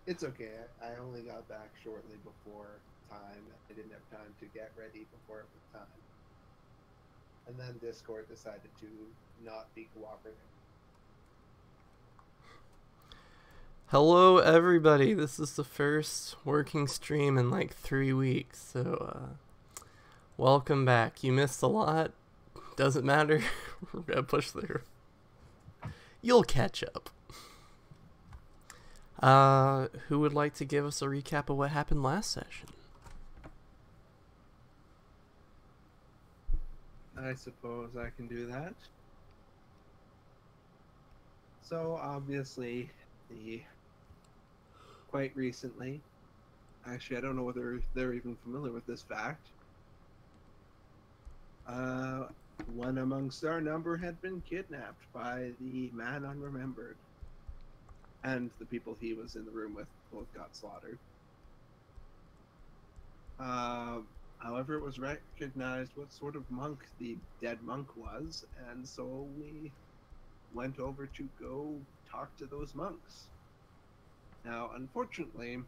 It's okay. I only got back shortly before time. I didn't have time to get ready before it was time. And then Discord decided to not be cooperative. Hello, everybody. This is the first working stream in like 3 weeks, so welcome back. You missed a lot. Doesn't matter. We're gonna push through. You'll catch up. Who would like to give us a recap of what happened last session? I suppose I can do that. So obviously, quite recently, actually I don't know whether they're even familiar with this fact, one amongst our number had been kidnapped by the man unremembered, and the people he was in the room with both got slaughtered. However, it was recognized what sort of monk the dead monk was, and so we went over to go talk to those monks. Now, unfortunately,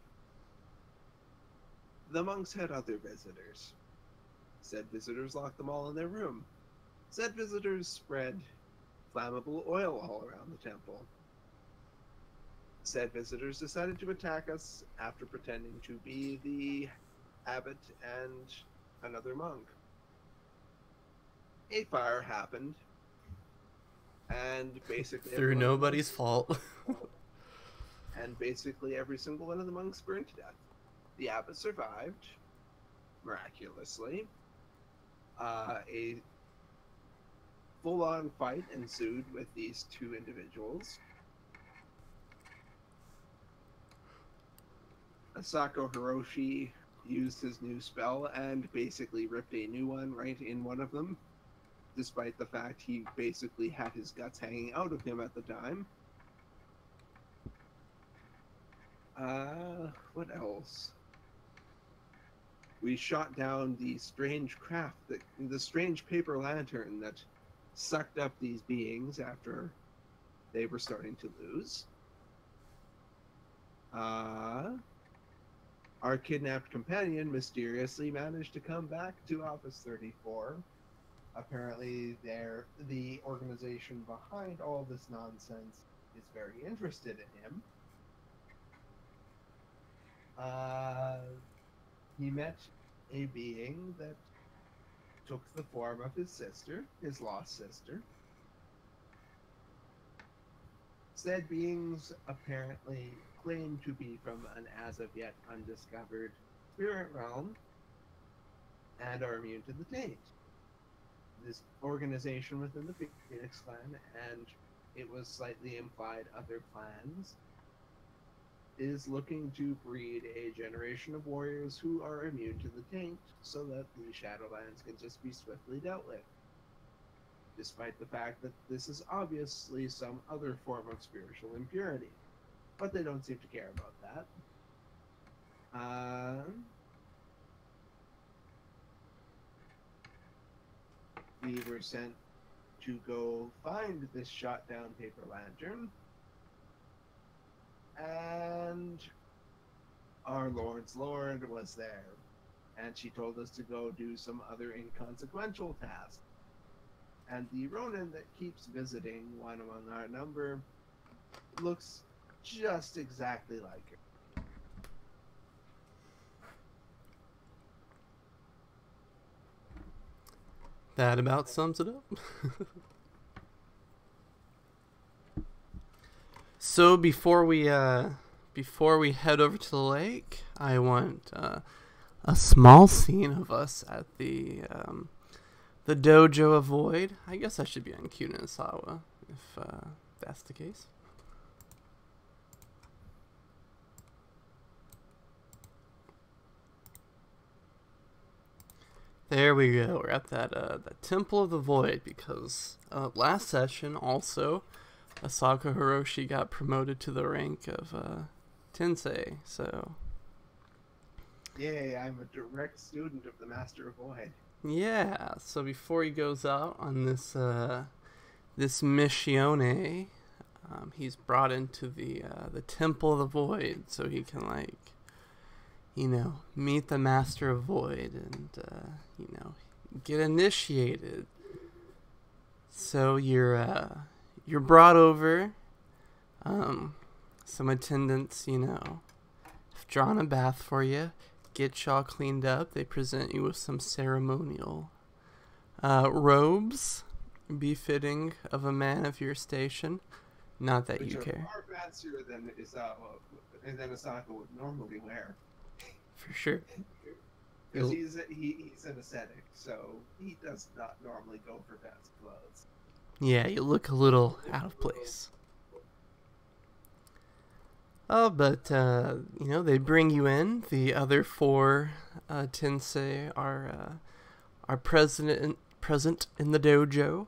the monks had other visitors. Said visitors locked them all in their room. Said visitors spread flammable oil all around the temple. Said visitors decided to attack us after pretending to be the abbot and another monk. A fire happened, and basically Through nobody's fault. And basically every single one of the monks burned to death. The abbot survived, miraculously. A full-on fight ensued with these two individuals. Asako Hiroshi used his new spell and basically ripped a new one right in one of them, despite the fact he basically had his guts hanging out of him at the time. What else? We shot down the strange craft, the strange paper lantern that sucked up these beings after they were starting to lose. Our kidnapped companion mysteriously managed to come back to Office 34. Apparently, the organization behind all this nonsense is very interested in him. He met a being that took the form of his sister, his lost sister. Said beings apparently claim to be from an as of yet undiscovered spirit realm and are immune to the taint. This organization within the Phoeni-X clan, and it was slightly implied other clans, is looking to breed a generation of warriors who are immune to the taint so that the Shadowlands can just be swiftly dealt with. Despite the fact that this is obviously some other form of spiritual impurity. But they don't seem to care about that. We were sent to go find this shot down paper lantern. And our Lord's Lord was there. And she told us to go do some other inconsequential tasks. And the Ronin that keeps visiting one among our number looks just exactly like her. That about sums it up. So before we head over to the lake, I want a small scene of us at the dojo of Void. I guess I should be on Kunasawa if that's the case. There we go. We're at that Temple of the Void because last session also Asako Hiroshi got promoted to the rank of Tensei. So yay! I'm a direct student of the Master of Void. Yeah. So before he goes out on this missione, He's brought into the Temple of the Void so he can, like, meet the Master of Void and, get initiated. So you're brought over. Some attendants, have drawn a bath for you, get you all cleaned up. They present you with some ceremonial robes befitting of a man of your station. Not that Which you are care. far fancier than Asaka would normally wear. For sure. Because he's an ascetic, so he does not normally go for fancy clothes. Yeah, you look a little out of place. Oh, but, they bring you in. The other four Tensei are present in the dojo.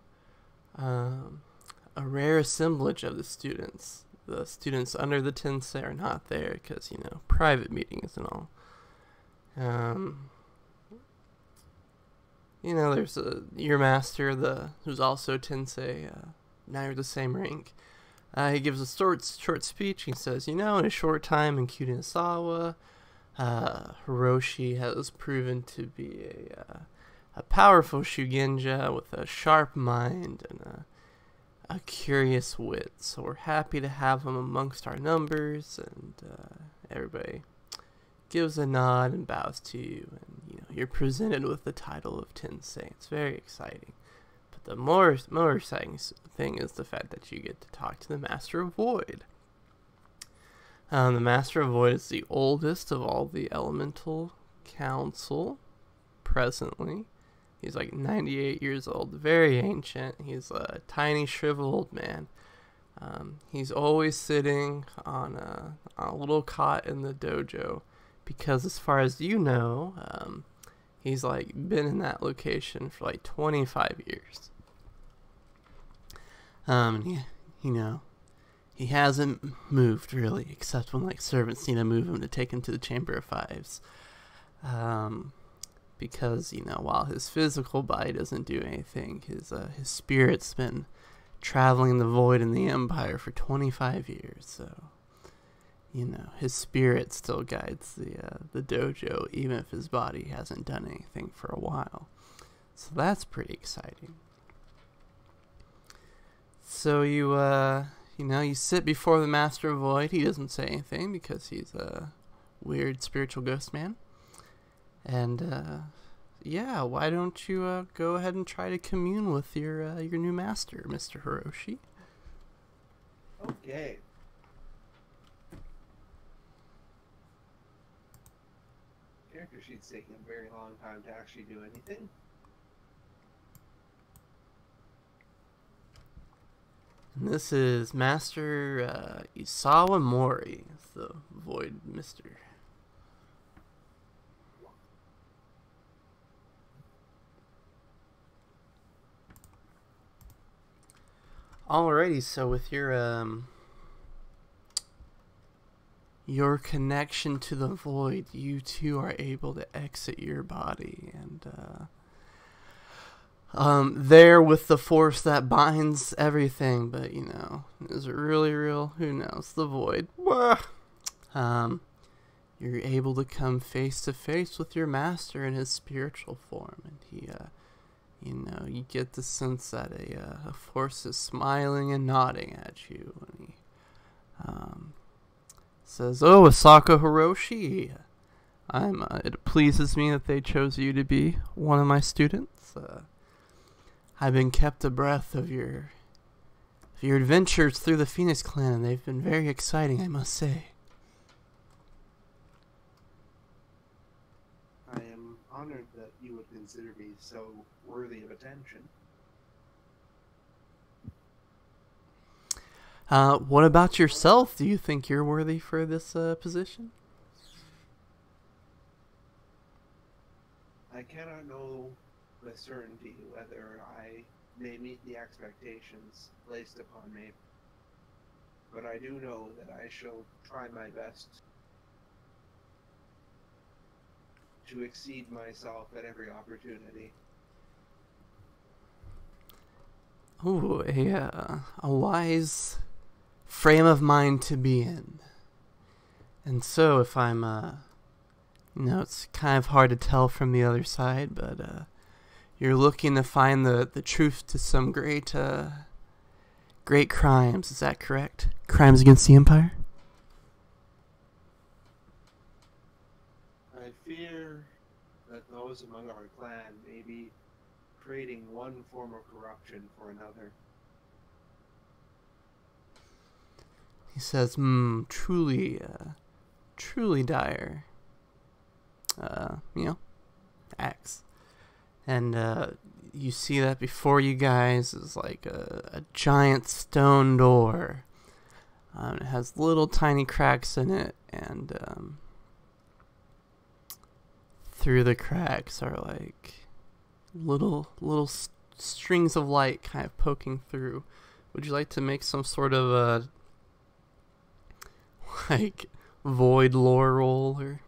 A rare assemblage of the students. The students under the Tensei are not there because, private meetings and all. There's your master, who's also Tensei. Now you're the same rank. He gives a short speech. He says, in a short time in Kunisawa, Hiroshi has proven to be a powerful Shugenja with a sharp mind and a curious wit. So we're happy to have him amongst our numbers, and everybody gives a nod and bows to you, and you're presented with the title of Tensei. It's very exciting. But the more exciting thing is the fact that you get to talk to the Master of Void. The Master of Void is the oldest of all the Elemental Council presently. He's like 98 years old, very ancient. He's a tiny, shriveled old man. He's always sitting on a little cot in the dojo because, as far as you know, he's like been in that location for like 25 years. He hasn't moved really, except when like servants need to move him to take him to the Chamber of Fives. Because while his physical body doesn't do anything, his spirit's been traveling the void in the Empire for 25 years. So, his spirit still guides the dojo, even if his body hasn't done anything for a while. So that's pretty exciting. So you sit before the Master of Void. He doesn't say anything because he's a weird spiritual ghost man. And, why don't you go ahead and try to commune with your new master, Mr. Hiroshi? Okay. Character sheet's taking a very long time to actually do anything. And this is Master Isawa Mori, the Void Mister. Alrighty, so with your connection to the void, you too are able to exit your body, and there with the force that binds everything, but is it really real? Who knows? The void. You're able to come face to face with your master in his spiritual form, and he you get the sense that a force is smiling and nodding at you, and he says, "Oh, Asaka Hiroshi, it pleases me that they chose you to be one of my students. I've been kept abreast of your adventures through the Phoeni-X clan, and they've been very exciting, I must say." I am honored that you would consider me so worthy of attention. What about yourself? Do you think you're worthy for this position? I cannot know with certainty whether I may meet the expectations placed upon me, but I do know that I shall try my best to exceed myself at every opportunity. Ooh, a wise frame of mind to be in. And so if I'm, it's kind of hard to tell from the other side, but you're looking to find the truth to some great crimes, is that correct? Crimes against the Empire? I fear that those among our clan may be trading one form of corruption for another. He says, truly dire, acts. And you see that before you guys is like a giant stone door. It has little tiny cracks in it, and through the cracks are like little strings of light kind of poking through. Would you like to make some sort of a like void lore roll or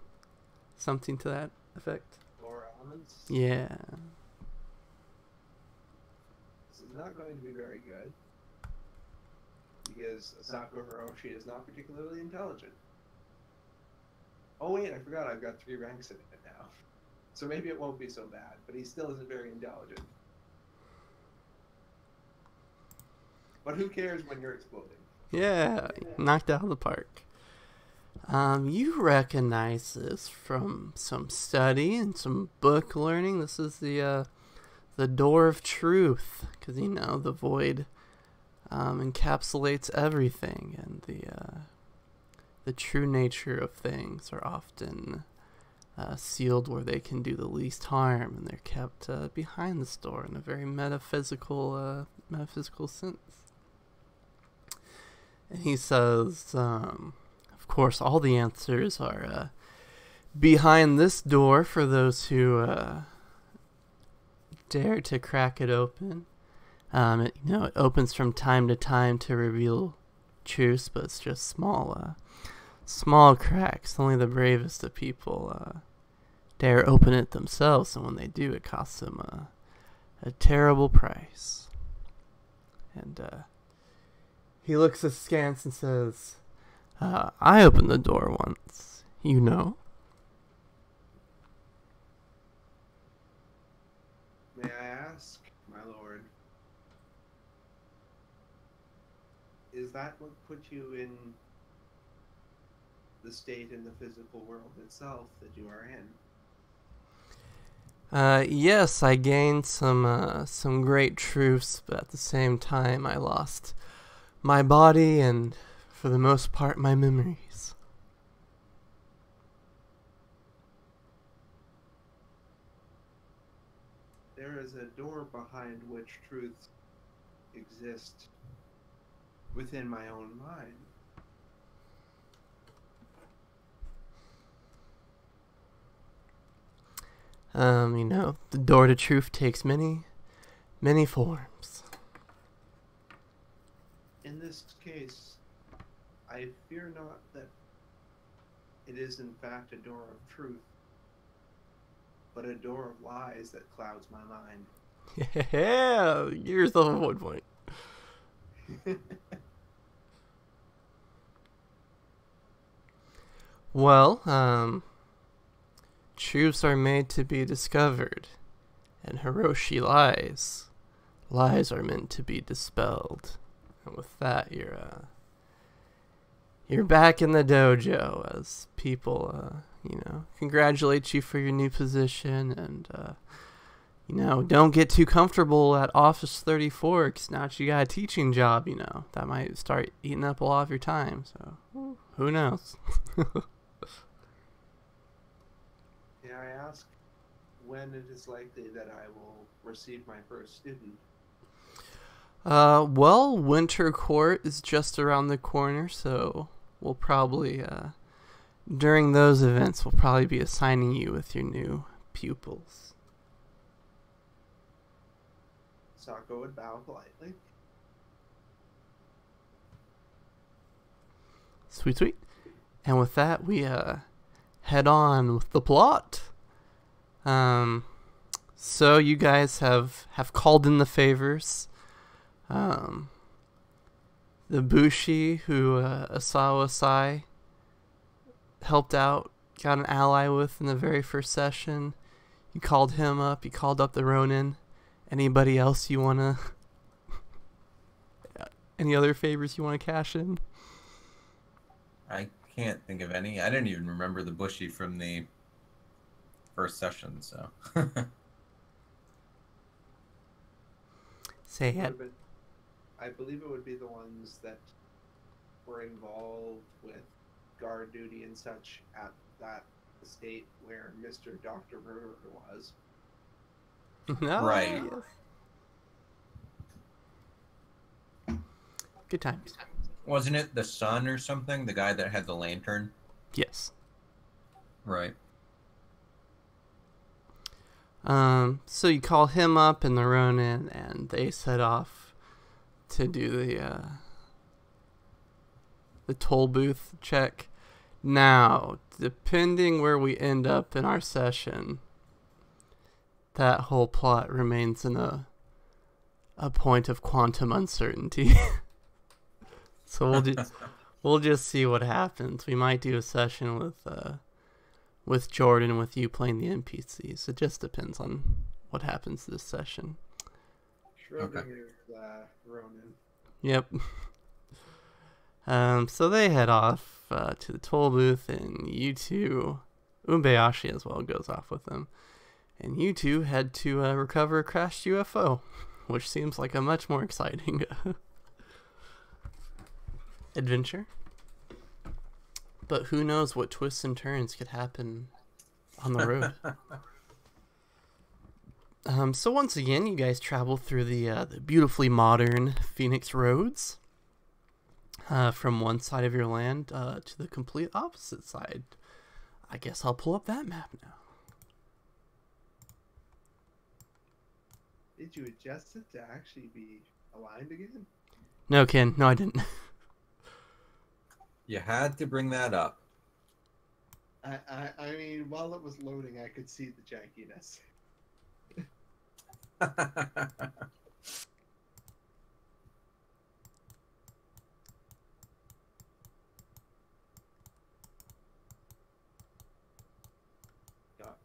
something to that effect? Lore elements? Yeah. This is not going to be very good, because Asako Hiroshi is not particularly intelligent. Oh wait, I forgot I've got 3 ranks in it now. So maybe it won't be so bad, but he still isn't very intelligent. But who cares when you're exploding? Yeah, knocked out of the park. You recognize this from some study and some book learning. This is the door of truth, because the void encapsulates everything, and the true nature of things are often sealed where they can do the least harm, and they're kept behind this door in a very metaphysical sense. And he says, of course, all the answers are behind this door for those who dare to crack it open. It opens from time to time to reveal truths, but it's just small cracks. Only the bravest of people dare open it themselves, and when they do, it costs them a terrible price. And he looks askance and says, I opened the door once, you know. May I ask, my lord, is that what put you in the state in the physical world itself that you are in? Yes, I gained some great truths, but at the same time I lost my body and, for the most part, my memories. There is a door behind which truths exist within my own mind. The door to truth takes many forms. In this case, I fear not that it is in fact a door of truth, but a door of lies that clouds my mind. Yeah, give yourself a 1 point. Well, truths are made to be discovered, and Hiroshi lies. Lies are meant to be dispelled. And with that, you're back in the dojo as people, congratulate you for your new position, and don't get too comfortable at Office 34, because now that you got a teaching job, that might start eating up a lot of your time. So who knows? May I ask when it is likely that I will receive my first student? Well, Winter Court is just around the corner, so we'll probably, during those events, we'll probably be assigning you with your new pupils. Sako would bow politely. Sweet, sweet. And with that, we, head on with the plot. So you guys have called in the favors. the Bushi who Asawa Sai helped out, got an ally with in the very first session. You called him up. You called up the Ronin. Anybody else you wanna? Any other favors you want to cash in? I can't think of any. I didn't even remember the Bushy from the first session, so. Say it. I believe it would be the ones that were involved with guard duty and such at that estate where Mr. Dr. River was. No, Right. Yes. Good times. Wasn't it the son or something? The guy that had the lantern? Yes. Right. So you call him up and the Ronin, and they set off to do the toll booth check. Now, depending where we end up in our session, that whole plot remains in a point of quantum uncertainty. So we'll just see what happens. We might do a session with Jordan, with you playing the NPCs. It just depends on what happens this session. Schrodinger's Ronin. Yep. So they head off to the toll booth, and you two, Umbayashi as well goes off with them, and you two head to recover a crashed UFO, which seems like a much more exciting adventure. But who knows what twists and turns could happen on the road. So once again, you guys travel through the beautifully modern Phoenix roads. From one side of your land to the complete opposite side. I guess I'll pull up that map now. Did you adjust it to actually be aligned again? No, Ken. No, I didn't. You had to bring that up. I mean, while it was loading, I could see the jankiness.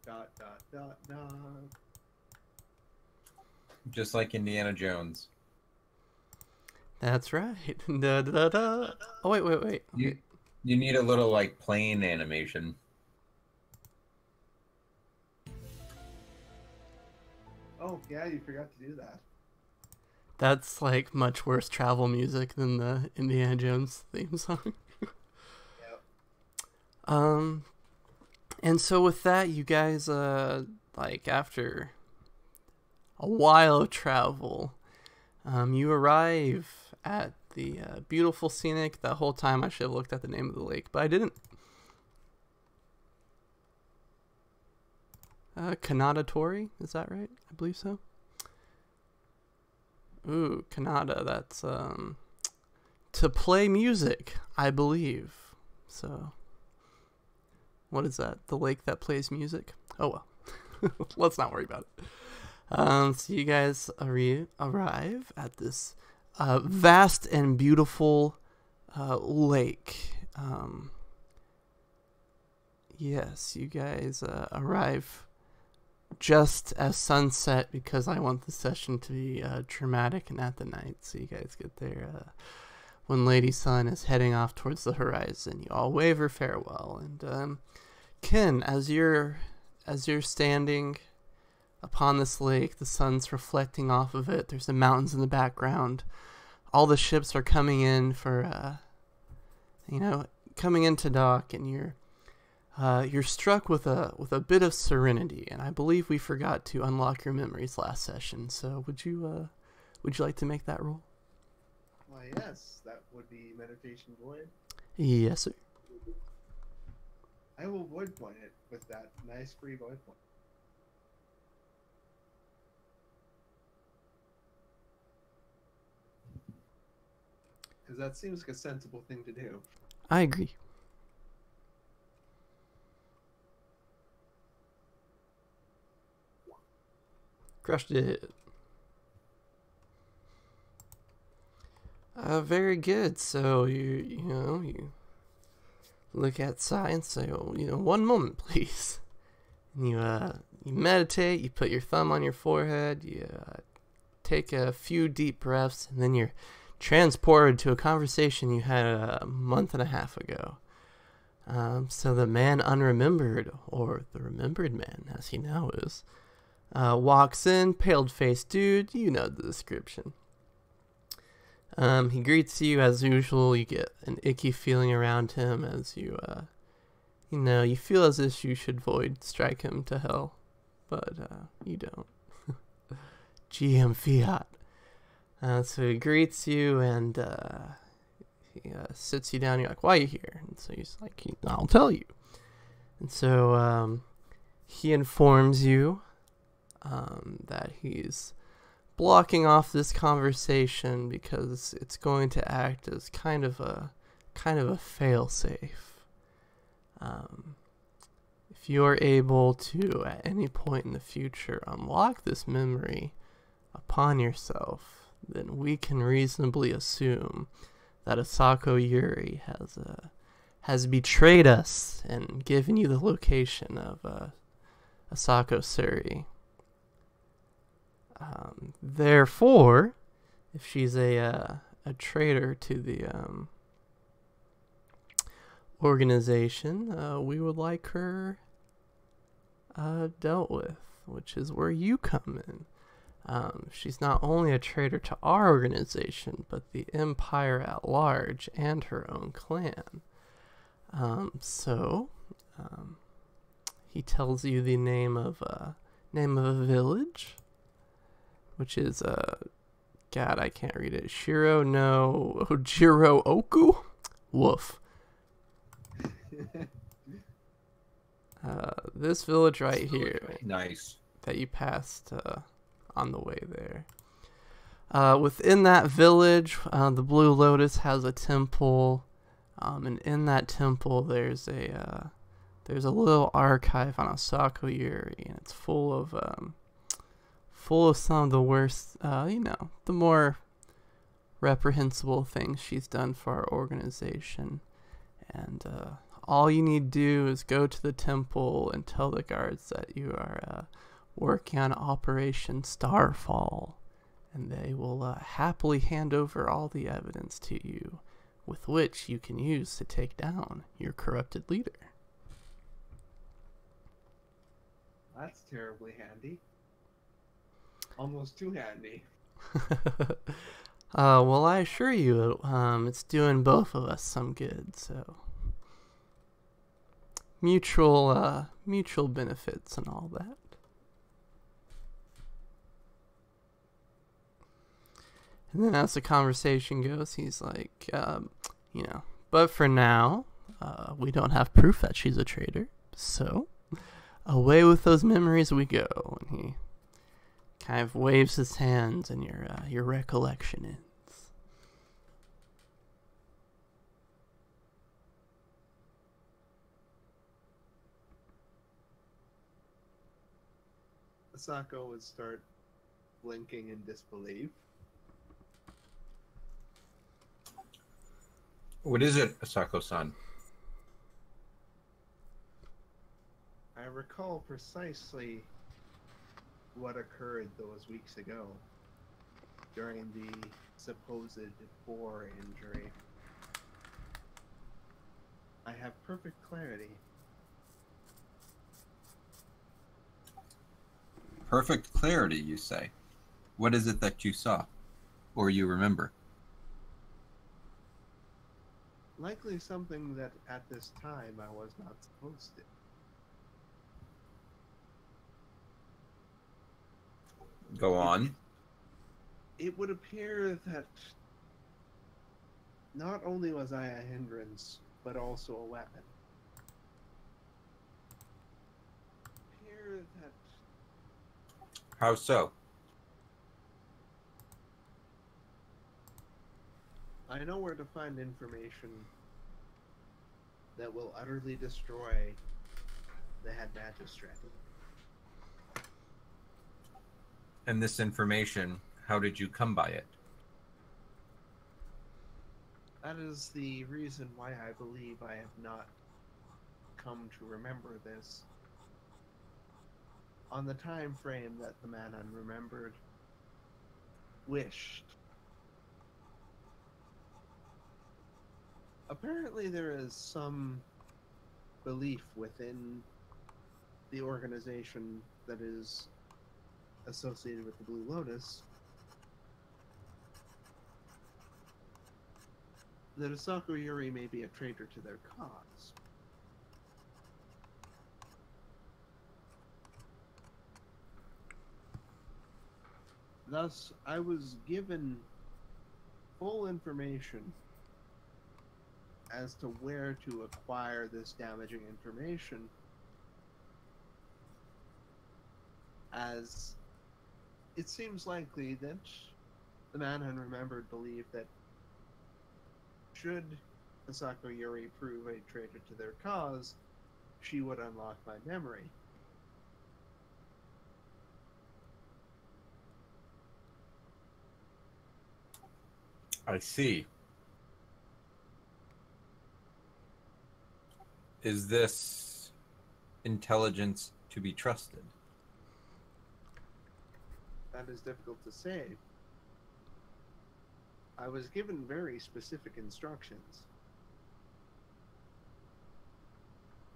Dot. Just like Indiana Jones. That's right. Da, da, da, da. Oh, wait. You need a little, like, plane animation. Oh, yeah, you forgot to do that. That's like much worse travel music than the Indiana Jones theme song. Yep. And so with that, you guys, like after a while of travel, you arrive at the beautiful scenic. The whole time I should have looked at the name of the lake, but I didn't. Kanata Tori, is that right? I believe so. Ooh, Kanata, that's to play music, I believe. So, what is that? The lake that plays music? Oh well. Let's not worry about it. So you guys arrive at this vast and beautiful lake. Yes, you guys arrive just as sunset because I want the session to be dramatic and at the night. So you guys get there when Lady Sun is heading off towards the horizon. You all wave her farewell, and Ken, as you're standing upon this lake, the sun's reflecting off of it. There's the mountains in the background. All the ships are coming in for coming into dock, and you're struck with a bit of serenity, and I believe we forgot to unlock your memories last session. So would you like to make that roll? Why, yes, that would be meditation void. Yes, sir. I will void point it with that nice free void point. Because that seems like a sensible thing to do. I agree. Crushed it. Very good. So you look outside and say, "Oh, 1 moment, please." And you meditate. You put your thumb on your forehead. You take a few deep breaths, and then you're transported to a conversation you had a month and a half ago. So the man unremembered, or the remembered man, as he now is, walks in, paled-faced dude. You know the description. He greets you as usual. You get an icky feeling around him as you feel as if you should strike him to hell, but you don't. GM Fiat. So he greets you and he sits you down. You're like, "Why are you here?" And so he's like, "I'll tell you." And so he informs you that he's blocking off this conversation because it's going to act as kind of a fail-safe. If you're able to, at any point in the future, unlock this memory upon yourself, then we can reasonably assume that Asako Yuri has betrayed us and given you the location of Asako Suri. Therefore, if she's a traitor to the organization, we would like her dealt with, which is where you come in. She's not only a traitor to our organization, but the empire at large and her own clan. So he tells you the name of a village, which is God, I can't read it. Shiro no Ojiro Oku? Woof. This village right here. Nice. That you passed on the way there. Within that village, the Blue Lotus has a temple, and in that temple there's a little archive on Asako Yuri, and it's full of some of the worst, the more reprehensible things she's done for our organization. And all you need to do is go to the temple and tell the guards that you are working on Operation Starfall, and they will happily hand over all the evidence to you, with which you can use to take down your corrupted leader. That's terribly handy. Almost too handy. Well, I assure you, it's doing both of us some good, so mutual benefits and all that. And then as the conversation goes, he's like, but for now, we don't have proof that she's a traitor, so away with those memories we go. And he kind of waves his hands, and your recollection ends. Asako would start blinking in disbelief. What is it, Asako-san? I recall precisely what occurred those weeks ago during the supposed boar injury. I have perfect clarity. Perfect clarity, you say? What is it that you saw? Or you remember? Likely something that at this time I was not supposed to. Go on. It would appear that not only was I a hindrance, but also a weapon. It appeared that How so? I know where to find information that will utterly destroy the head magistrate. And this information, how did you come by it? That is the reason why I believe I have not come to remember this on the time frame that the man unremembered wished. Apparently there is some belief within the organization that is associated with the Blue Lotus that Asako Yuri may be a traitor to their cause. Thus, I was given full information as to where to acquire this damaging information, as it seems likely that the man unremembered believed that should Asako Yuri prove a traitor to their cause, she would unlock my memory. I see. Is this intelligence to be trusted? That is difficult to say. I was given very specific instructions.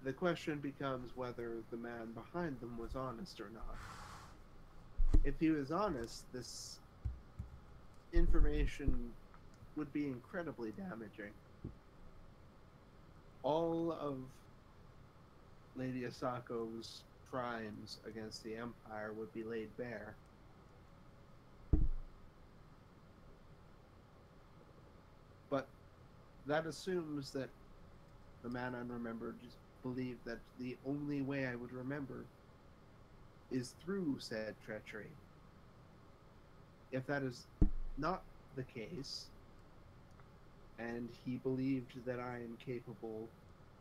The question becomes whether the man behind them was honest or not. If he was honest, this information would be incredibly damaging. All of Lady Asako's crimes against the Empire would be laid bare. But that assumes that the man unremembered believed that the only way I would remember is through said treachery. If that is not the case, and he believed that I am capable,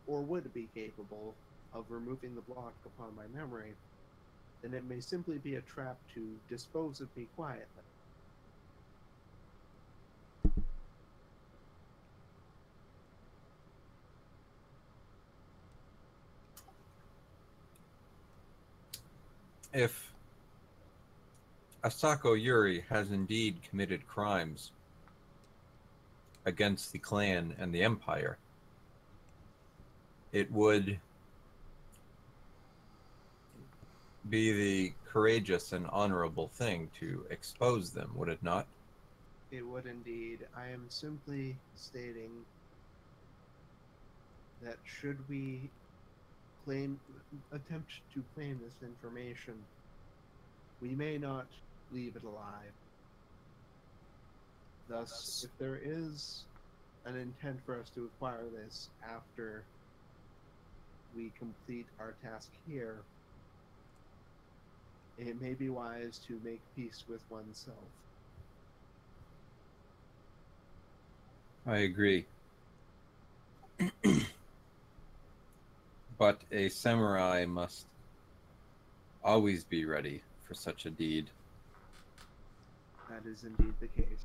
or would be capable, of removing the block upon my memory, then it may simply be a trap to dispose of me quietly. If Asako Yuri has indeed committed crimes against the clan and the Empire, it would be the courageous and honorable thing to expose them, would it not? It would indeed. I am simply stating that should we attempt to claim this information, we may not leave it alive. Thus, if there is an intent for us to acquire this after we complete our task here, it may be wise to make peace with oneself. I agree. But a samurai must always be ready for such a deed. That is indeed the case.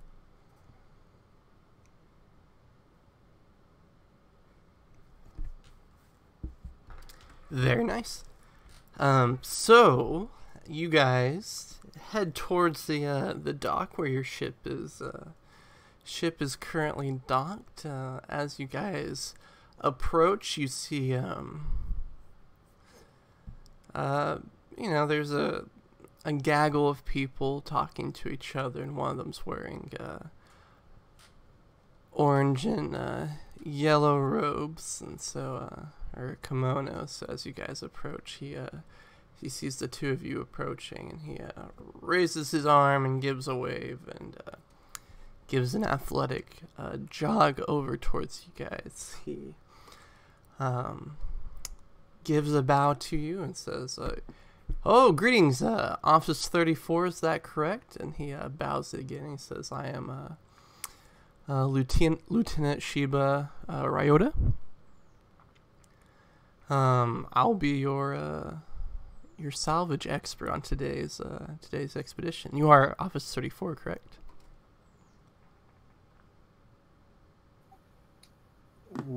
Very nice. So you guys head towards the dock where your ship is currently docked. As you guys approach, you see there's a gaggle of people talking to each other, and one of them's wearing orange and yellow robes, and so or kimono. So as you guys approach, he sees the two of you approaching, and he raises his arm and gives a wave, and gives an athletic jog over towards you guys. He gives a bow to you and says, "Oh, greetings, Office 34, is that correct?" And he bows again and he says, "I am Lieutenant Shiba Ryota. I'll be your salvage expert on today's expedition. You are Office 34, correct?"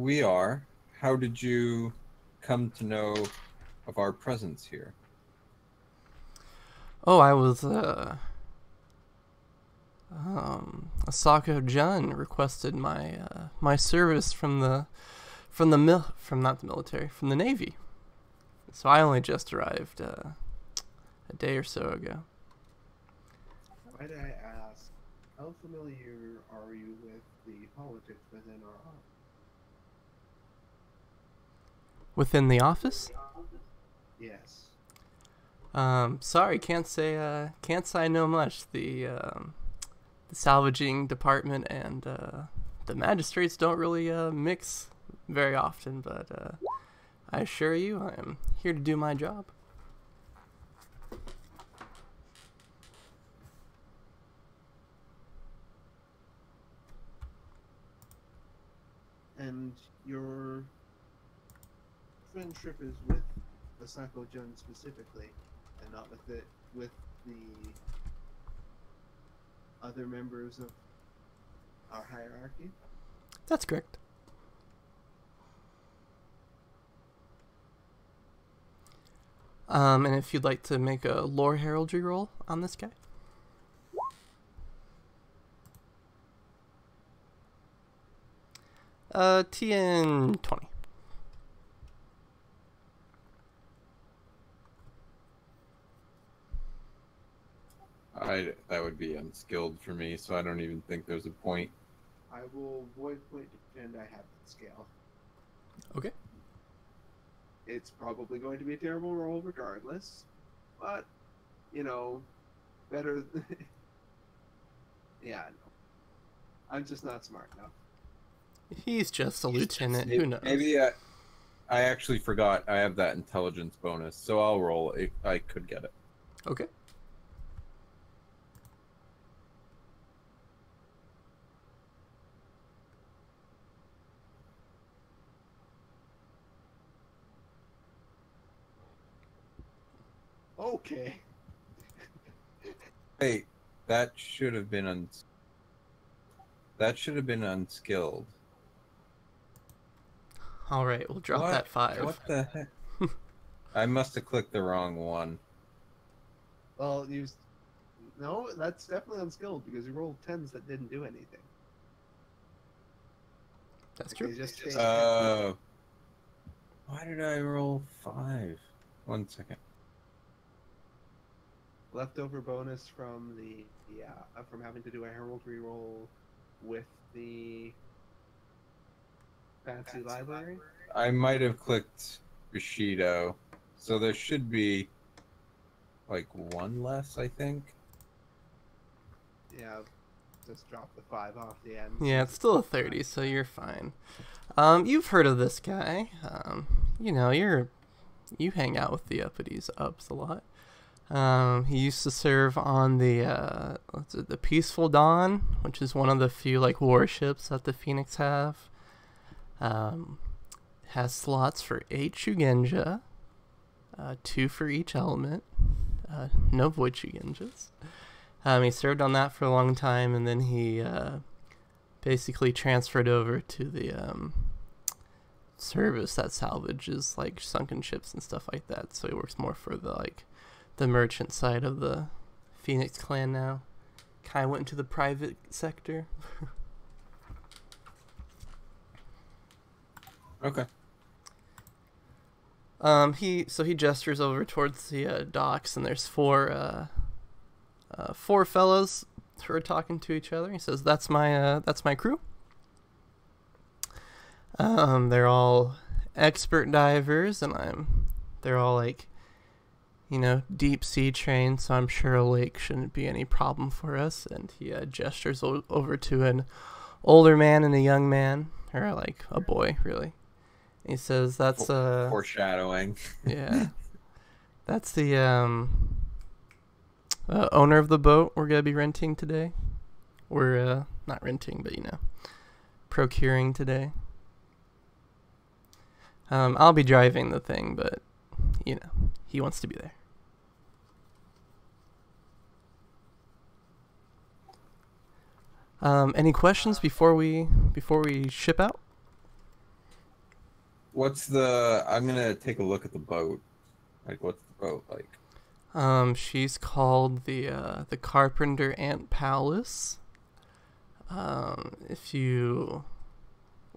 we are. How did you come to know of our presence here? Oh, I was, Asako Jun requested my service from the Navy. So I only just arrived, a day or so ago. Might I ask, how familiar are you with the politics within our office? Within the office? Yes. Sorry, can't say I know much. The salvaging department and the magistrates don't really mix very often, but I assure you, I am here to do my job. And your friendship is with Asako Jun specifically, and not with the other members of our hierarchy? That's correct. And if you'd like to make a lore heraldry roll on this guy. TN 20. That would be unskilled for me, so I don't even think there's a point. I will void point and I have the scale. Okay. It's probably going to be a terrible roll regardless, but you know, better. Yeah, no. I'm just not smart enough. He's just a lieutenant. Who knows? Maybe I actually forgot I have that intelligence bonus, so I'll roll. I could get it. Okay. Okay. Hey, that should have been unskilled. All right, we'll drop that 5. What the heck? I must have clicked the wrong one. Well, no, that's definitely unskilled because you rolled 10s that didn't do anything. That's Like, true. they just stayed Why did I roll 5? 1 second. leftover bonus from from having to do a heraldry roll with the fancy library. I might have clicked Bushido, so there should be like 1 less, I think. Yeah, just drop the 5 off the end. Yeah, it's still a 30, so you're fine. You've heard of this guy. You know, you hang out with the uppities ups a lot. He used to serve on the Peaceful Dawn, which is one of the few like warships that the Phoeni-X have. Has slots for 8 Shugenja, 2 for each element. No void Shugenjas. He served on that for a long time, and then he basically transferred over to the service that salvages like sunken ships and stuff like that. So he works more for the merchant side of the Phoeni-X clan now. Kind of went into the private sector. Okay. He gestures over towards the docks, and there's 4 fellows who are talking to each other. He says, "That's my crew. They're all expert divers, and they're all like, you know, deep sea trained, so I'm sure a lake shouldn't be any problem for us." And he gestures over to an older man and a young man, or like a boy, really. He says, "That's foreshadowing." Yeah, that's the owner of the boat we're gonna be renting today. We're not renting, but you know, procuring today. I'll be driving the thing, but you know, he wants to be there. Any questions before we ship out? What's the? I'm gonna take a look at the boat. Like, what's the boat like? She's called the Carpenter Ant Palace. If you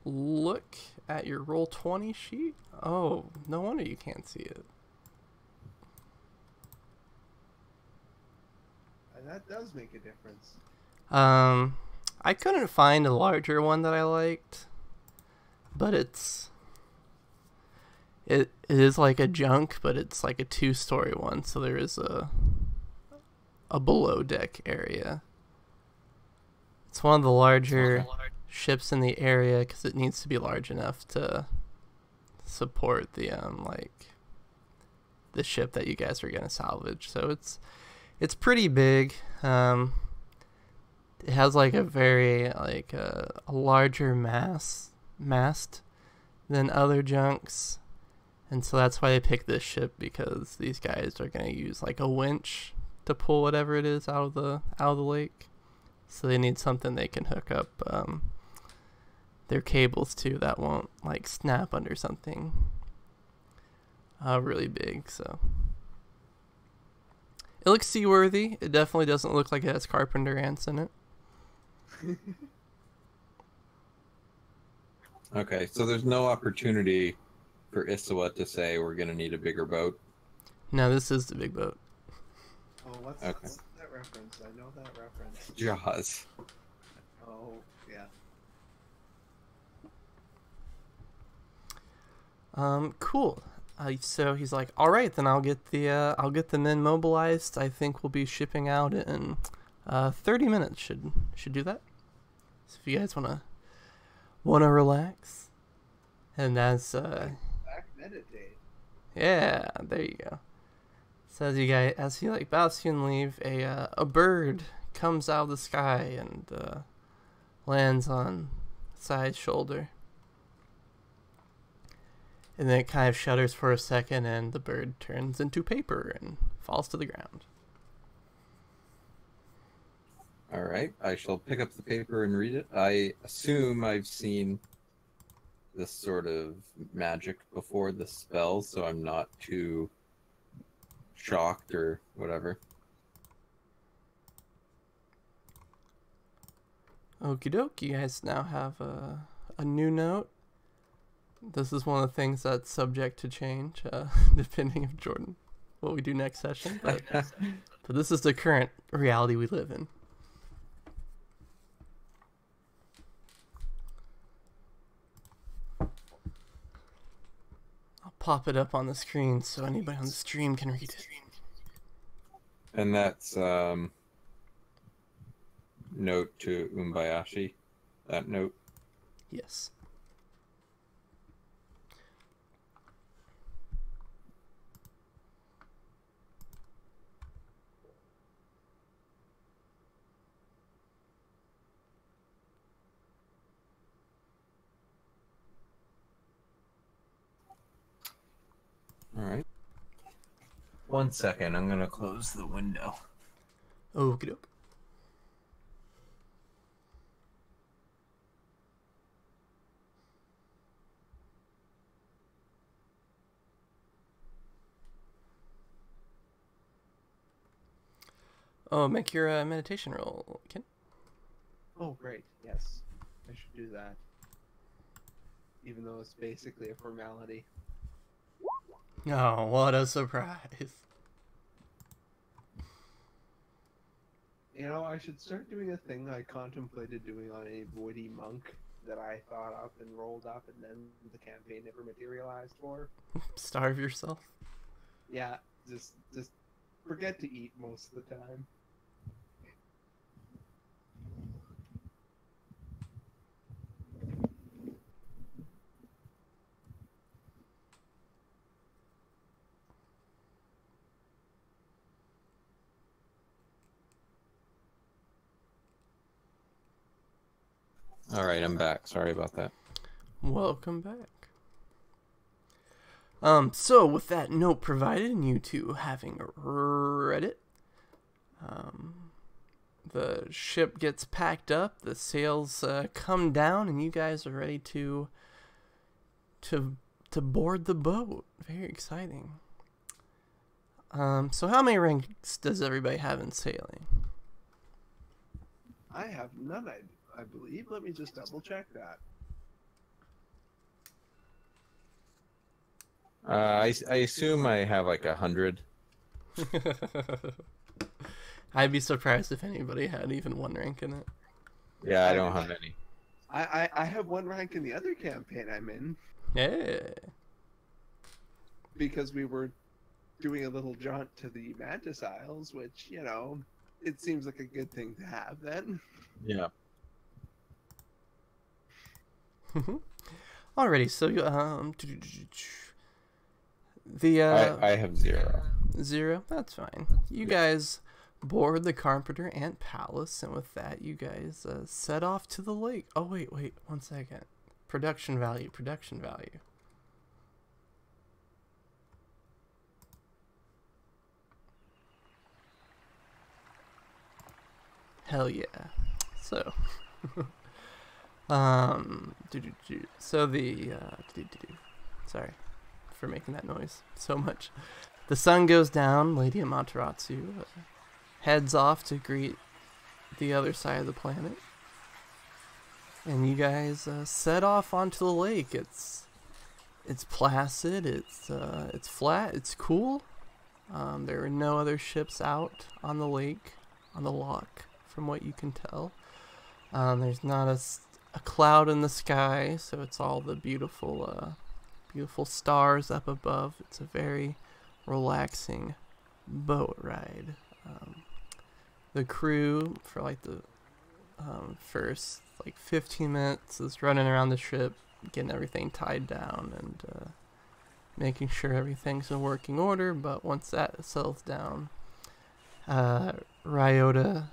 look at your Roll20 sheet, oh, no wonder you can't see it. That does make a difference. I couldn't find a larger one that I liked, but it is like a junk, but it's like a 2-story one, so there is a below deck area. It's one of the larger ships in the area because it needs to be large enough to support the the ship that you guys are gonna salvage. So it's pretty big. It has like a very a larger mast than other junks, and so that's why they picked this ship, because these guys are gonna use like a winch to pull whatever it is out of the lake. So they need something they can hook up their cables to that won't like snap under something really big. So it looks seaworthy. It definitely doesn't look like it has carpenter ants in it. Okay, so there's no opportunity for Isawa to say we're gonna need a bigger boat. No, this is the big boat. Oh, what's that reference? I know that reference. Jaws. Oh, yeah. Cool. So he's like, all right, then I'll get the men mobilized. I think we'll be shipping out in 30 minutes. Should do that. So if you guys wanna relax, and as Back meditate. yeah, there you go. So as he like bows to you and leave, a bird comes out of the sky and lands on Sai's shoulder. And then it kind of shudders for a second, and the bird turns into paper and falls to the ground. All right, I shall pick up the paper and read it. I assume I've seen this sort of magic before, the spell, so I'm not too shocked or whatever. Okie doke, you guys now have a new note. This is one of the things that's subject to change, depending on Jordan, what we do next session. But this is the current reality we live in. I'll pop it up on the screen so anybody on the stream can read it. And that's note to Umbayashi. That note. Yes. All right. 1 second, I'm gonna close the window. Okie doke. Oh, make your meditation roll, Ken. Oh, great. Yes. I should do that. Even though it's basically a formality. Oh, what a surprise. You know, I should start doing a thing I contemplated doing on a woody monk that I thought up and rolled up and then the campaign never materialized for. Starve yourself? Yeah, just forget to eat most of the time. All right, I'm back. Sorry about that. Welcome back. So with that note provided and you two having read it, the ship gets packed up, the sails come down, and you guys are ready to to board the boat. Very exciting. So how many ranks does everybody have in sailing? I have none, I believe. Let me just double check that. I assume I have like 100. I'd be surprised if anybody had even one rank in it. Yeah, I don't have any. I have one rank in the other campaign I'm in. Yeah. Because we were doing a little jaunt to the Mantis Isles, which, you know, it seems like a good thing to have then. Yeah. Alrighty, so I have 0. 0. That's fine. You guys board the Carpenter Ant Palace, and with that, you guys set off to the lake. Oh wait, 1 second. Production value. Hell yeah. So, so the sorry for making that noise so much. The sun goes down. Lady Amaterasu heads off to greet the other side of the planet, and you guys set off onto the lake. It's placid. It's flat. It's cool. There are no other ships out on the lake, on the loch, from what you can tell. There's not a cloud in the sky, so it's all the beautiful stars up above. It's a very relaxing boat ride. The crew, for like the first 15 minutes, is running around the ship, getting everything tied down and making sure everything's in working order. But once that settles down, Sheba Ryota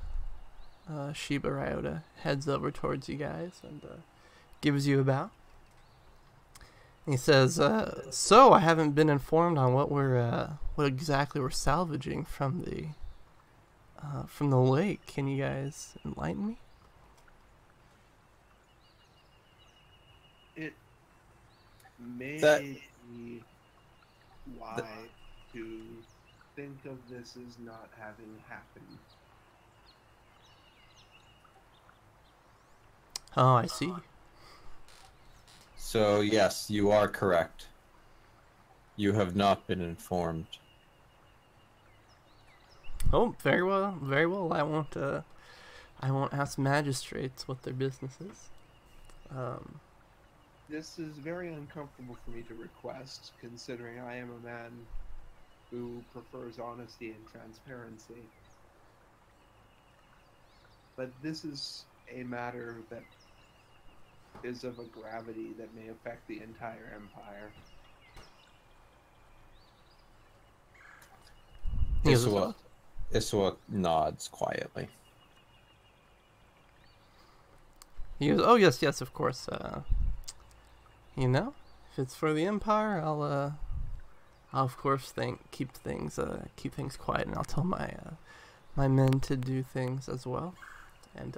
heads over towards you guys and gives you a bow. He says, "So I haven't been informed on what exactly we're salvaging from the lake. Can you guys enlighten me?" It may be why to think of this as not having happened. Oh, I see. So yes, you are correct. You have not been informed. Oh, very well, very well. I won't ask magistrates what their business is. This is very uncomfortable for me to request, considering I am a man who prefers honesty and transparency. But this is a matter that is of a gravity that may affect the entire empire. Iswa nods quietly. He goes, "Oh yes, of course. If it's for the empire, I'll of course keep things quiet, and I'll tell my men to do things as well." And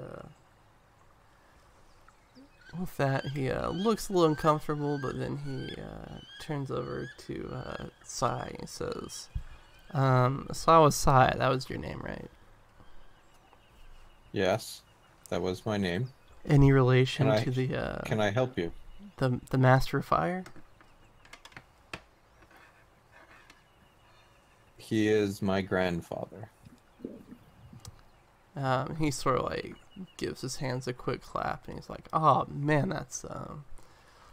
with that, he looks a little uncomfortable, but then he turns over to Sai and says, "Sawa Sai, that was your name, right?" Yes, that was my name. Any relation to the Can I help you? the Master of Fire? He is my grandfather. He sort of gives his hands a quick clap, and he's like, "Oh man, that's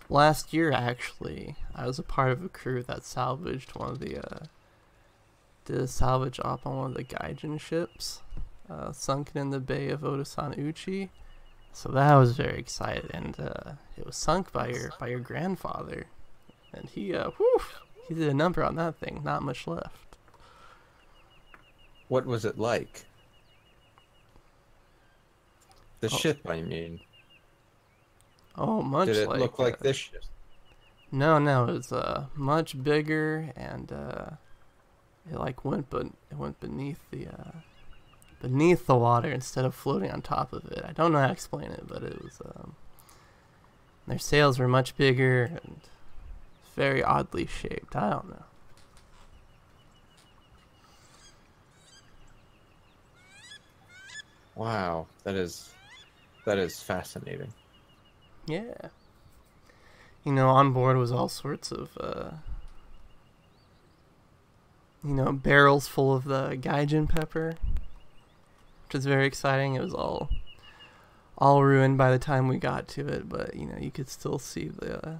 last year actually. I was a part of a crew that salvaged one of the did a salvage op on one of the Gaijin ships, sunken in the Bay of Otosan Uchi. So that was very exciting, and it was sunk by your grandfather, and he did a number on that thing. Not much left." What was it like? The ship, I mean. Oh, much like... Did it look like this ship? No, it was much bigger, and it went beneath the water instead of floating on top of it. I don't know how to explain it, but it was their sails were much bigger and very oddly shaped. I don't know. Wow, that is fascinating. Yeah. You know, on board was all sorts of, you know, barrels full of the gaijin pepper, which is very exciting. It was all ruined by the time we got to it, but you know, you could still see the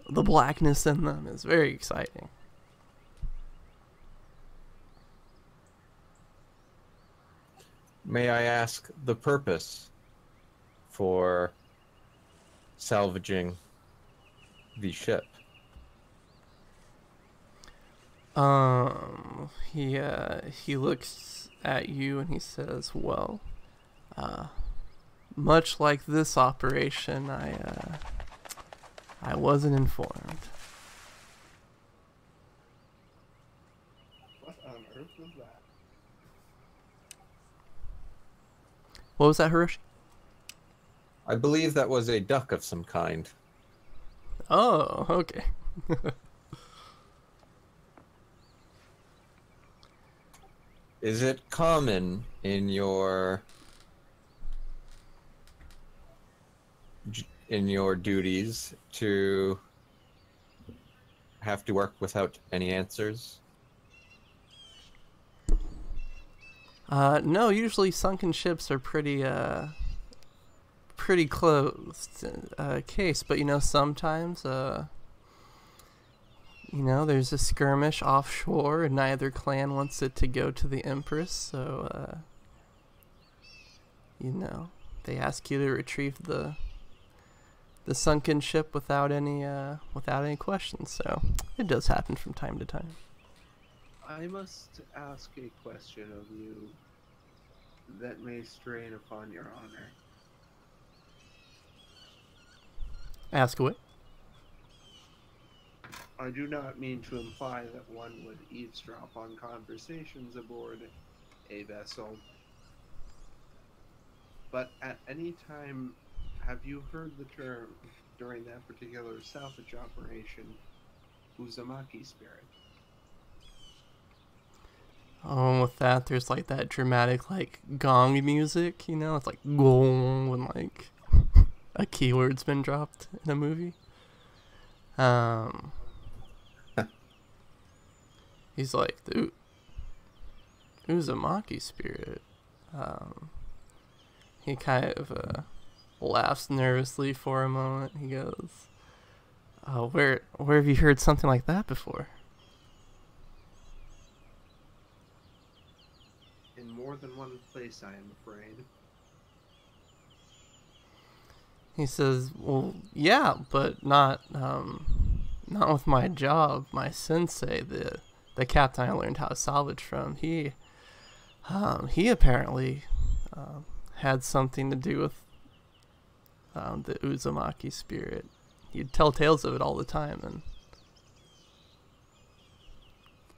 blackness in them. It's very exciting. May I ask the purpose for salvaging the ship? He looks at you and he says, "Well, much like this operation, I wasn't informed." What on earth was that? What was that, Hiroshi? I believe that was a duck of some kind. Oh, okay. Is it common in your duties to have to work without any answers? No, usually sunken ships are pretty closed case, but you know, sometimes you know, there's a skirmish offshore and neither clan wants it to go to the Empress, so you know, they ask you to retrieve the sunken ship without any questions. So it does happen from time to time. I must ask a question of you that may strain upon your honor. Ask away. I do not mean to imply that one would eavesdrop on conversations aboard a vessel, but at any time, have you heard the term during that particular salvage operation, Uzumaki spirit? With that, there's like that dramatic like gong music, you know, it's like gong when like a keyword's been dropped in a movie. He's like, the Uzumaki spirit. He kind of laughs nervously for a moment. He goes, where have you heard something like that before? In more than one place, I am afraid. He says, well, yeah, but not with my job. My sensei, the captain I learned how to salvage from, he apparently had something to do with the Uzumaki spirit. He'd tell tales of it all the time. And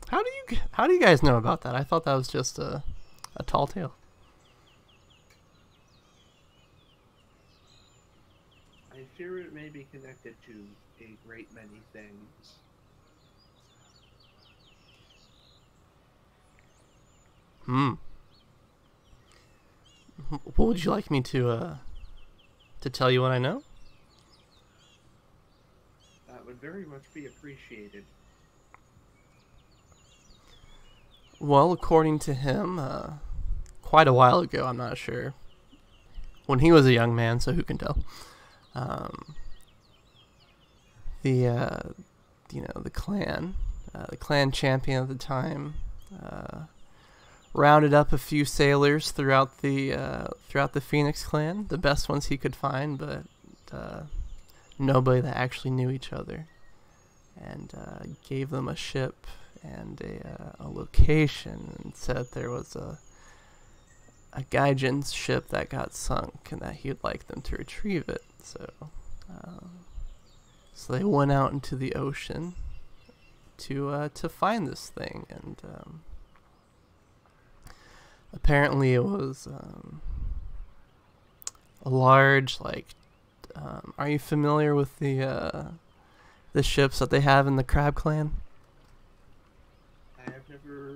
how do you guys know about that? I thought that was just a tall tale. I fear it may be connected to a great many things. What would you like me to tell you what I know? That would very much be appreciated. Well, according to him, quite a while ago, I'm not sure, when he was a young man, so who can tell, the clan champion at the time, rounded up a few sailors throughout the Phoeni-X clan, the best ones he could find, but nobody that actually knew each other, and gave them a ship and a location, and said that there was a gaijin's ship that got sunk and that he'd like them to retrieve it. So they went out into the ocean to find this thing, and apparently it was a large, like, are you familiar with the the ships that they have in the Crab Clan? I have never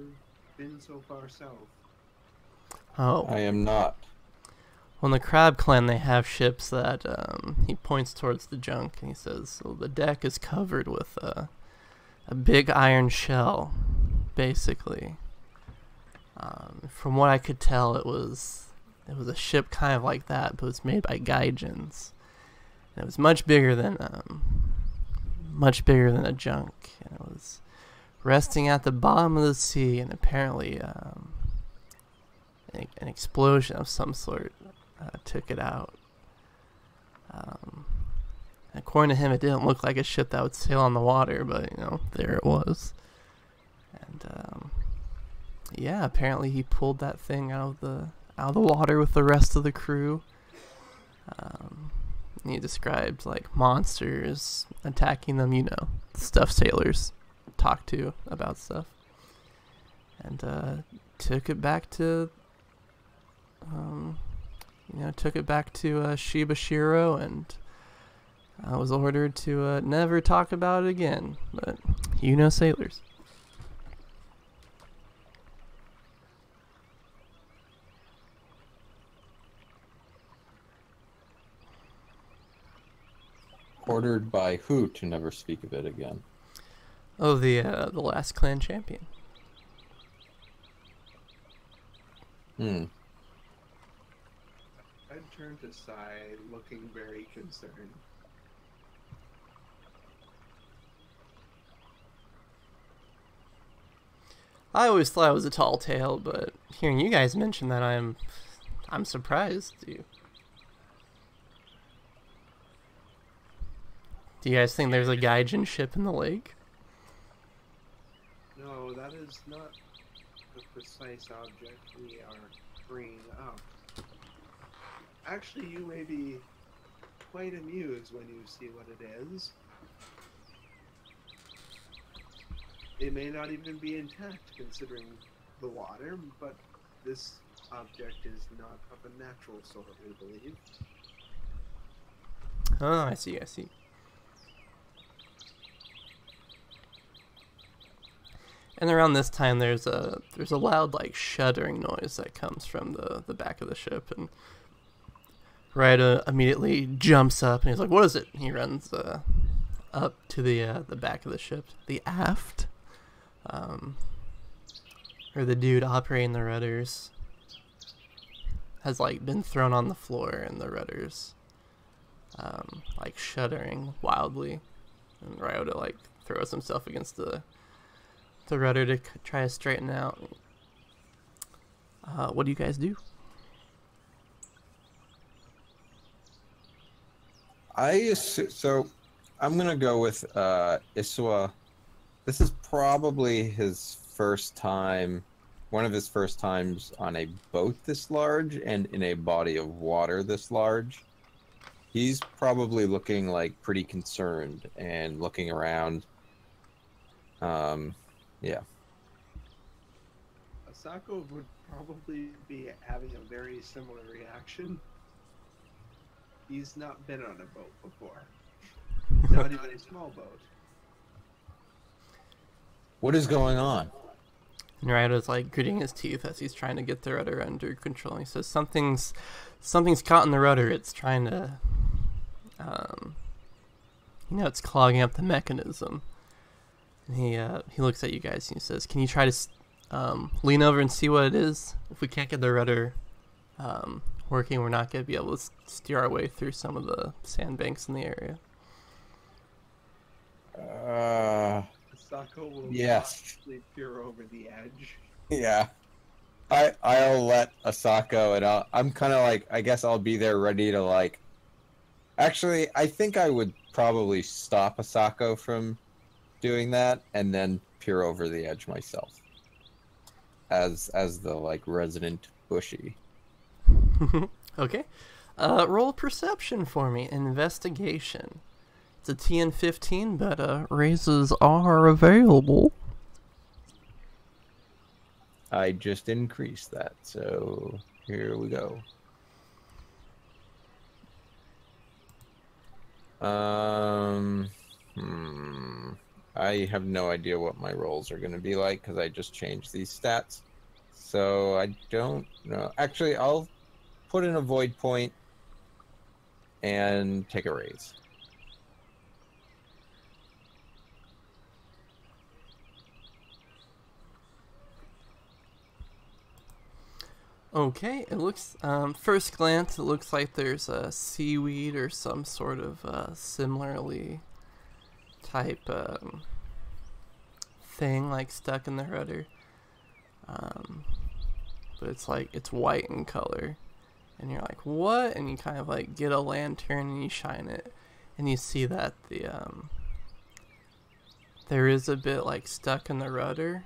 been so far south. Oh. I am not. Well, in the Crab Clan, they have ships that he points towards the junk and he says, well, the deck is covered with a big iron shell, basically. From what I could tell, it was a ship kind of like that, but it was made by Gaijins. And it was much bigger than a junk. And it was resting at the bottom of the sea, and apparently an explosion of some sort took it out. According to him, it didn't look like a ship that would sail on the water, but there it was. And yeah, apparently he pulled that thing out of the water with the rest of the crew. He described like monsters attacking them, stuff sailors talk to about stuff, and took it back to Shibashiro, and I was ordered to never talk about it again. But sailors. Ordered by who to never speak of it again? Oh, the last clan champion. I turned aside, looking very concerned. I always thought it was a tall tale, but hearing you guys mention that, I'm surprised. Do you guys think there's a Gaijin ship in the lake? No, that is not the precise object we are bringing up. Actually, you may be quite amused when you see what it is. It may not even be intact considering the water, but this object is not of a natural sort, we believe. Oh, I see. And around this time, there's a loud like shuddering noise that comes from the back of the ship, and Ryder immediately jumps up and he's like, "What is it?" And he runs up to the back of the ship, the aft, where the dude operating the rudders has like been thrown on the floor, and the rudders like shuddering wildly, and Ryota like throws himself against the rudder to try to straighten out. What do you guys do? So I'm gonna go with Iswa. This is probably his first time, one of his first times on a boat this large and in a body of water this large. He's probably looking like pretty concerned and looking around. Yeah. Asako would probably be having a very similar reaction. He's not been on a boat before. Not even a small boat. What is going on? And Ryder's like gritting his teeth as he's trying to get the rudder under control. He says something's caught in the rudder. It's trying to, it's clogging up the mechanism. And he looks at you guys and he says, "Can you try to lean over and see what it is? If we can't get the rudder working, we're not going to be able to steer our way through some of the sandbanks in the area." Asako will possibly peer over the edge. Yeah. I'll let Asako, and I'm kind of like, I guess I'll be there ready to like. Actually, I think I would probably stop Asako from doing that and then peer over the edge myself as the like resident bushy. Okay. Roll perception for me. Investigation. It's a TN 15, but raises are available. I just increased that, so here we go. I have no idea what my rolls are going to be like because I just changed these stats. So I don't know. Actually, I'll put in a void point and take a raise. Okay, it looks, first glance, it looks like there's a seaweed or some sort of similarly type thing like stuck in the rudder. But it's like, it's white in color. And you're like, what? And you kind of like get a lantern and you shine it. And you see that the, there is a bit like stuck in the rudder.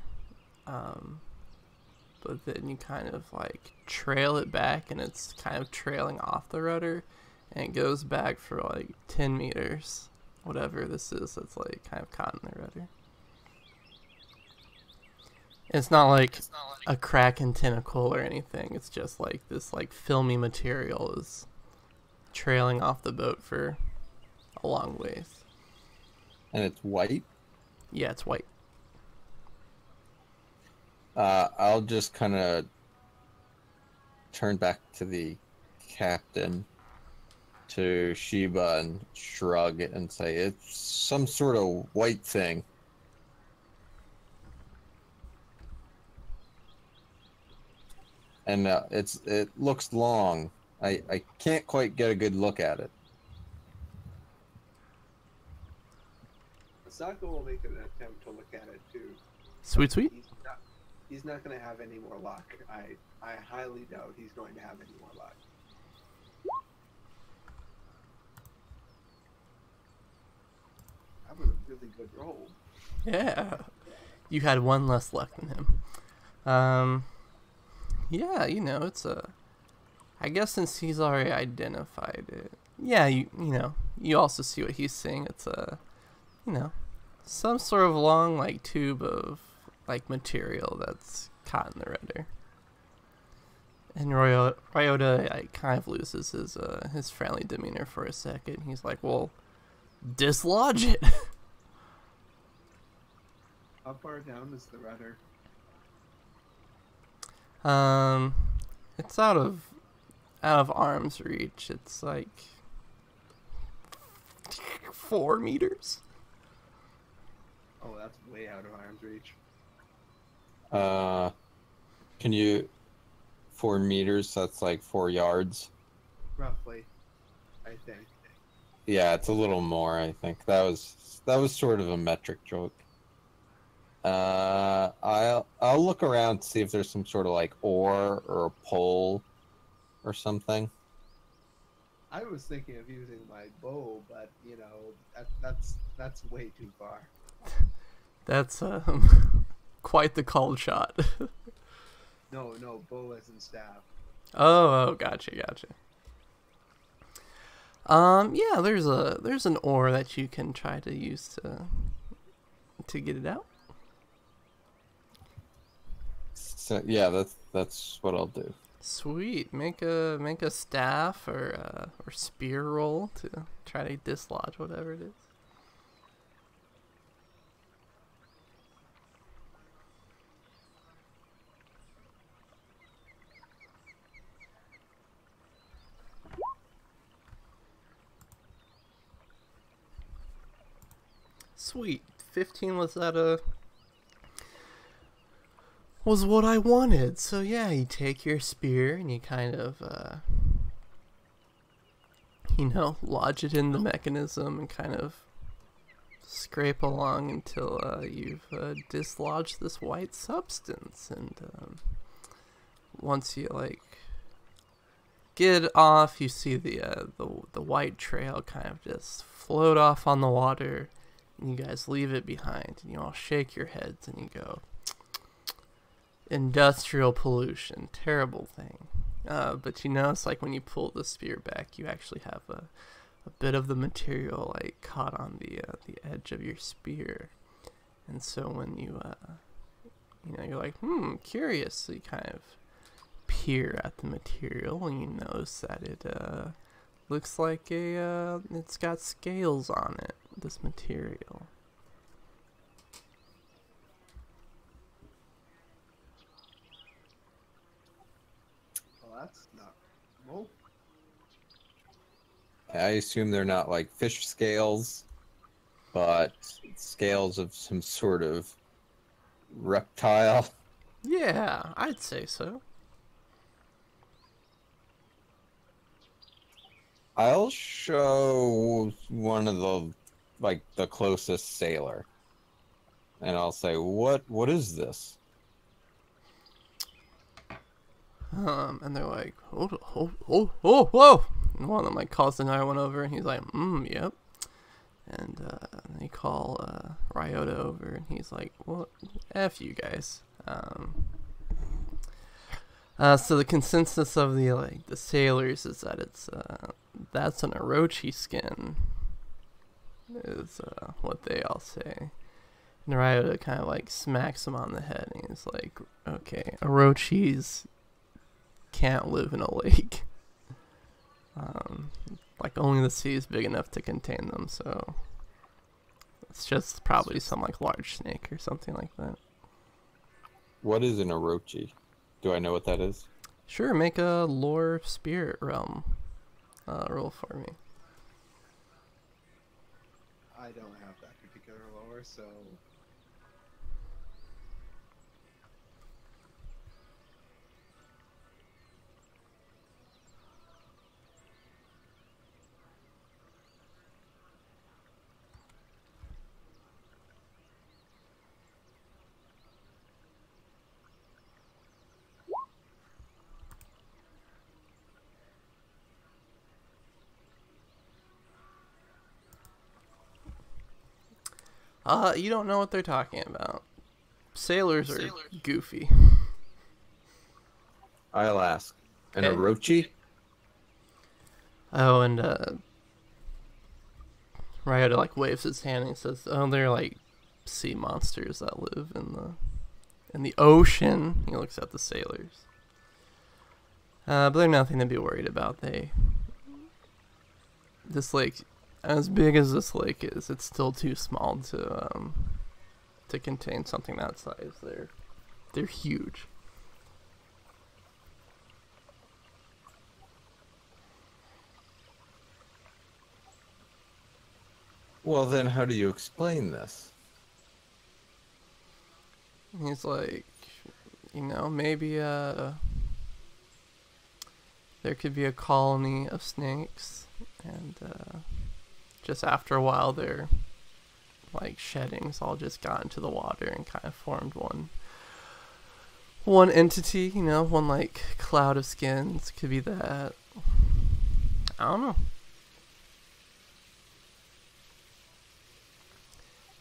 But then you kind of like trail it back and it's kind of trailing off the rudder and it goes back for like 10 meters, whatever this is that's like kind of caught in the rudder. It's not like a kraken tentacle or anything, it's just like this like filmy material is trailing off the boat for a long ways. And it's white? Yeah, it's white. I'll just kind of turn back to the captain, to Sheba, and shrug and say, it's some sort of white thing. And it looks long. I can't quite get a good look at it. Sako will make an attempt to look at it too. Sweet, sweet. He's not going to have any more luck. I highly doubt he's going to have any more luck. That was a really good roll. Yeah. You had one less luck than him. Yeah, you know, it's a... I guess since he's already identified it... Yeah, you know, you also see what he's seeing. It's a, you know, some sort of long, like, tube of, like, material that's caught in the rudder. And Ryota like, kind of loses his friendly demeanor for a second. He's like, well, dislodge it. How far down is the rudder? It's out of arm's reach. It's like 4 meters. Oh, that's way out of arm's reach. Can you... 4 meters, that's like 4 yards. Roughly, I think. Yeah, it's a little more, I think. That was sort of a metric joke. I'll look around to see if there's some sort of like oar or a pole or something. I was thinking of using my bow, but you know, that's way too far. That's quite the cold shot. No, bow as in staff. Oh, gotcha. Yeah, there's an oar that you can try to use to get it out. So yeah, that's what I'll do. Sweet. Make a staff or spear roll to try to dislodge whatever it is. Sweet. 15 was what I wanted. So yeah, you take your spear and you kind of lodge it in the mechanism and kind of scrape along until you've dislodged this white substance. And once you like get off, you see the white trail kind of just float off on the water. And you guys leave it behind, and you all shake your heads, and you go, industrial pollution, terrible thing. But you notice, like, when you pull the spear back, you actually have a bit of the material, like, caught on the edge of your spear. And so when you, you're like, curious, so you kind of peer at the material, and you notice that it looks like it's got scales on it. this material. Well, that's not normal. I assume they're not like fish scales, but scales of some sort of reptile. Yeah, I'd say so. I'll show one of the closest sailor, and I'll say, "What is this?" And they're like, whoa. And one of them like calls another one over, and he's like, yep. And they call Ryota over, and he's like, well, F you guys. So the consensus of the sailors is that it's that's an Orochi skin, is what they all say. And Ryota kind of like smacks him on the head, and he's like, okay, Orochis can't live in a lake. Like only the sea is big enough to contain them, so it's just probably some like large snake or something like that. What is an Orochi? Do I know what that is? Sure, make a lore spirit realm roll for me. I don't have that particular lore, so You don't know what they're talking about. Sailors are goofy. I'll ask. An Okay. Orochi? Oh, and Ryota like waves his hand and he says, "Oh, they're like sea monsters that live in the ocean." He looks at the sailors. But they're nothing to be worried about. This lake, as big as this lake is, it's still too small to contain something that size. They're huge. Well, then how do you explain this? He's like, maybe there could be a colony of snakes, and just after a while their like sheddings all just got into the water and kind of formed one entity, one like cloud of skins. Could be that. I don't know.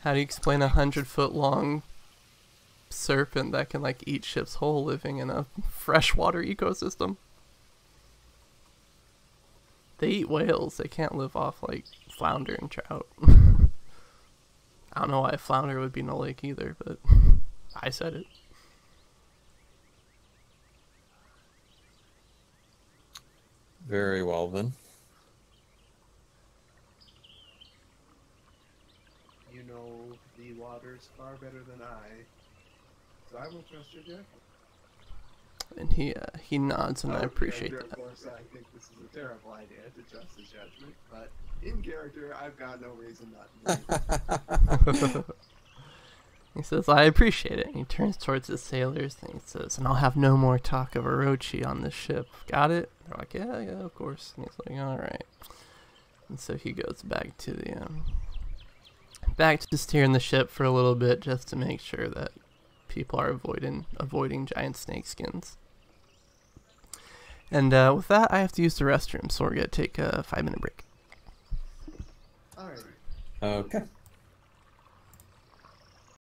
How do you explain 100-foot long serpent that can like eat ships whole living in a freshwater ecosystem? They eat whales. They can't live off like flounder and trout. I don't know why a flounder would be in a lake either, but I said it. Very well then. you know the waters far better than I. So I will trust your judgment. And he nods, and I appreciate Of that. course, I think this is a terrible idea to trust his judgment, but in character, I've got no reason not to believe it. He says, "I appreciate it." And he turns towards the sailors, and he says, "And I'll have no more talk of Orochi on this ship. Got it?" They're like, "Yeah, of course." And he's like, "All right." And so he goes back to steering the ship for a little bit, just to make sure that people are avoiding giant snake skins. And with that, I have to use the restroom, so we're gonna take a 5-minute break. Alright. Okay.